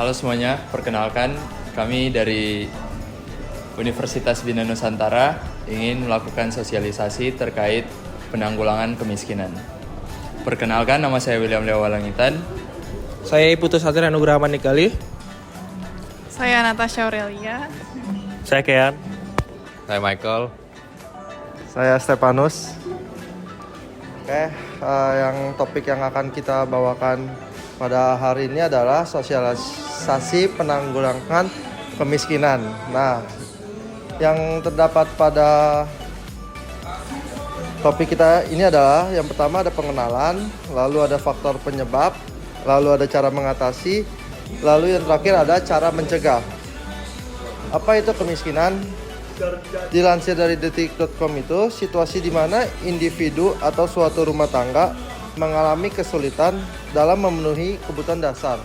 Halo semuanya, perkenalkan kami dari Universitas Bina Nusantara ingin melakukan sosialisasi terkait penanggulangan kemiskinan. Perkenalkan, nama saya William Leo Walangitan. Saya Putus Satria Nugraha Manikali. Saya Natasha Aurelia. Saya Kean. Saya Michael. Saya Stefanus. Oke, yang topik yang akan kita bawakan pada hari ini adalah sosialisasi penanggulangan kemiskinan. Nah, yang terdapat pada topik kita ini adalah yang pertama ada pengenalan, lalu ada faktor penyebab, lalu ada cara mengatasi, lalu yang terakhir ada cara mencegah. Apa itu kemiskinan? Dilansir dari detik.com itu situasi di mana individu atau suatu rumah tangga mengalami kesulitan dalam memenuhi kebutuhan dasar.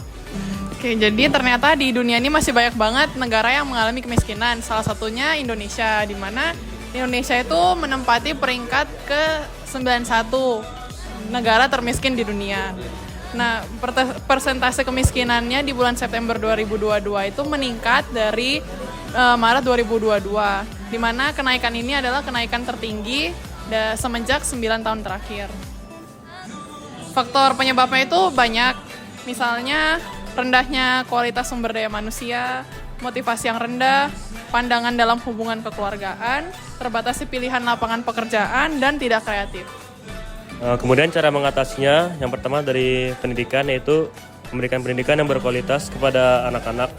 Oke, jadi ternyata di dunia ini masih banyak banget negara yang mengalami kemiskinan. Salah satunya Indonesia, di mana Indonesia itu menempati peringkat ke-91 negara termiskin di dunia. Nah, persentase kemiskinannya di bulan September 2022 itu meningkat dari Maret 2022, di mana kenaikan ini adalah kenaikan tertinggi semenjak 9 tahun terakhir. Faktor penyebabnya itu banyak, misalnya rendahnya kualitas sumber daya manusia, motivasi yang rendah, pandangan dalam hubungan kekeluargaan, terbatasnya pilihan lapangan pekerjaan, dan tidak kreatif. Kemudian cara mengatasinya, yang pertama dari pendidikan, yaitu memberikan pendidikan yang berkualitas kepada anak-anak.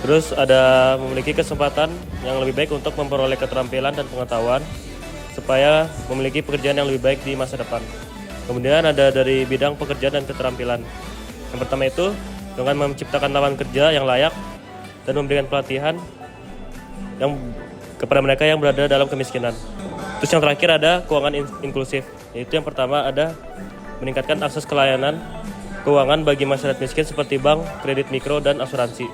Terus ada memiliki kesempatan yang lebih baik untuk memperoleh keterampilan dan pengetahuan supaya memiliki pekerjaan yang lebih baik di masa depan. Kemudian ada dari bidang pekerjaan dan keterampilan. Yang pertama itu dengan menciptakan lapangan kerja yang layak dan memberikan pelatihan yang kepada mereka yang berada dalam kemiskinan. Terus yang terakhir ada keuangan inklusif. Yaitu yang pertama ada meningkatkan akses ke layanan keuangan bagi masyarakat miskin seperti bank, kredit mikro, dan asuransi.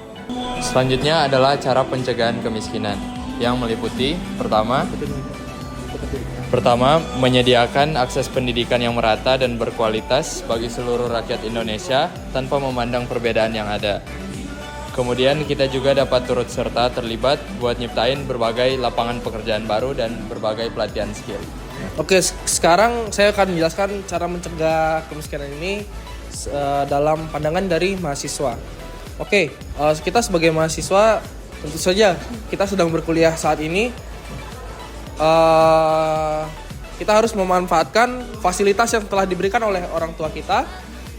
Selanjutnya adalah cara pencegahan kemiskinan yang meliputi Pertama, menyediakan akses pendidikan yang merata dan berkualitas bagi seluruh rakyat Indonesia tanpa memandang perbedaan yang ada. Kemudian kita juga dapat turut serta terlibat buat nyiptain berbagai lapangan pekerjaan baru dan berbagai pelatihan skill. Oke, sekarang saya akan menjelaskan cara mencegah kemiskinan ini dalam pandangan dari mahasiswa. Oke, kita sebagai mahasiswa tentu saja kita sedang berkuliah saat ini. Kita harus memanfaatkan fasilitas yang telah diberikan oleh orang tua kita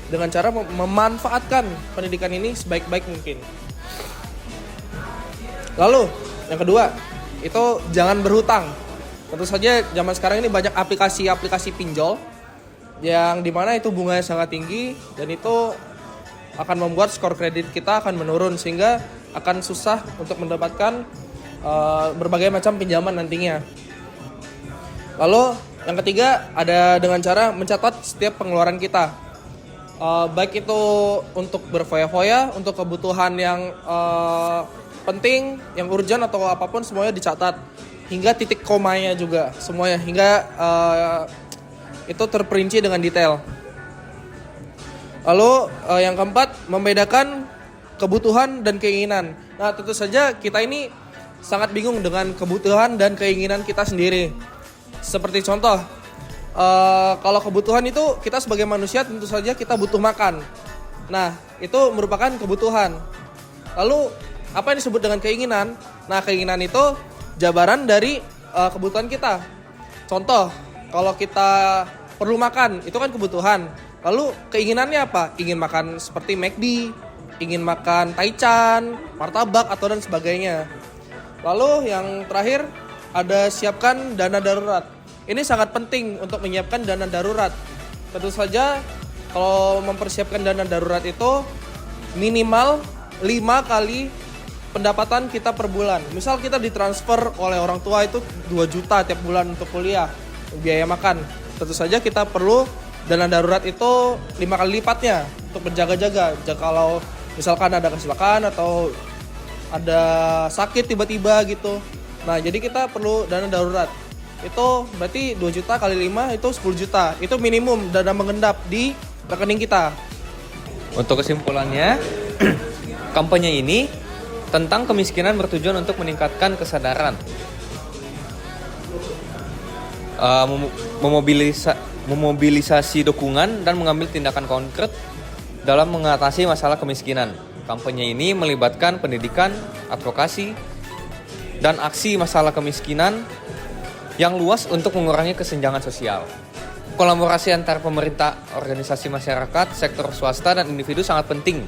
dengan cara memanfaatkan pendidikan ini sebaik-baik mungkin. Lalu yang kedua itu jangan berhutang. Tentu saja zaman sekarang ini banyak aplikasi pinjol yang dimana itu bunganya sangat tinggi dan itu akan membuat skor kredit kita akan menurun sehingga akan susah untuk mendapatkan berbagai macam pinjaman nantinya. Lalu yang ketiga ada dengan cara mencatat setiap pengeluaran kita, baik itu untuk berfoya-foya, untuk kebutuhan yang penting, yang urgent atau apapun semuanya dicatat, hingga titik komanya juga semuanya, hingga itu terperinci dengan detail. Lalu yang keempat membedakan kebutuhan dan keinginan. Nah tentu saja kita ini sangat bingung dengan kebutuhan dan keinginan kita sendiri. Seperti contoh, kalau kebutuhan itu kita sebagai manusia tentu saja kita butuh makan. Nah, itu merupakan kebutuhan. Lalu, apa yang disebut dengan keinginan? Nah, keinginan itu jabaran dari kebutuhan kita. Contoh, kalau kita perlu makan, itu kan kebutuhan. Lalu, keinginannya apa? Ingin makan seperti McD, ingin makan taichan, martabak, atau dan sebagainya. Lalu, yang terakhir, ada siapkan dana darurat. Ini sangat penting untuk menyiapkan dana darurat. Tentu saja kalau mempersiapkan dana darurat itu minimal 5 kali pendapatan kita per bulan. Misal kita ditransfer oleh orang tua itu 2 juta tiap bulan untuk kuliah, biaya makan. Tentu saja kita perlu dana darurat itu 5 kali lipatnya untuk berjaga-jaga. Kalau misalkan ada kecelakaan atau ada sakit tiba-tiba gitu. Nah, jadi kita perlu dana darurat. Itu berarti 2 juta kali 5 itu 10 juta. Itu minimum dana mengendap di rekening kita. Untuk kesimpulannya, Kampanye ini tentang kemiskinan bertujuan untuk meningkatkan kesadaran, memobilisasi dukungan dan mengambil tindakan konkret dalam mengatasi masalah kemiskinan. Kampanye ini melibatkan pendidikan, advokasi, dan aksi masalah kemiskinan yang luas untuk mengurangi kesenjangan sosial. Kolaborasi antar pemerintah, organisasi masyarakat, sektor swasta, dan individu sangat penting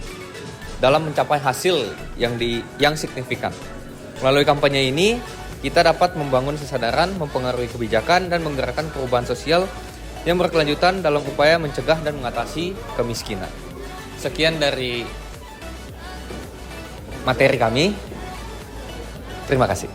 dalam mencapai hasil yang signifikan. Melalui kampanye ini, kita dapat membangun kesadaran, mempengaruhi kebijakan, dan menggerakkan perubahan sosial yang berkelanjutan dalam upaya mencegah dan mengatasi kemiskinan. Sekian dari materi kami. Terima kasih.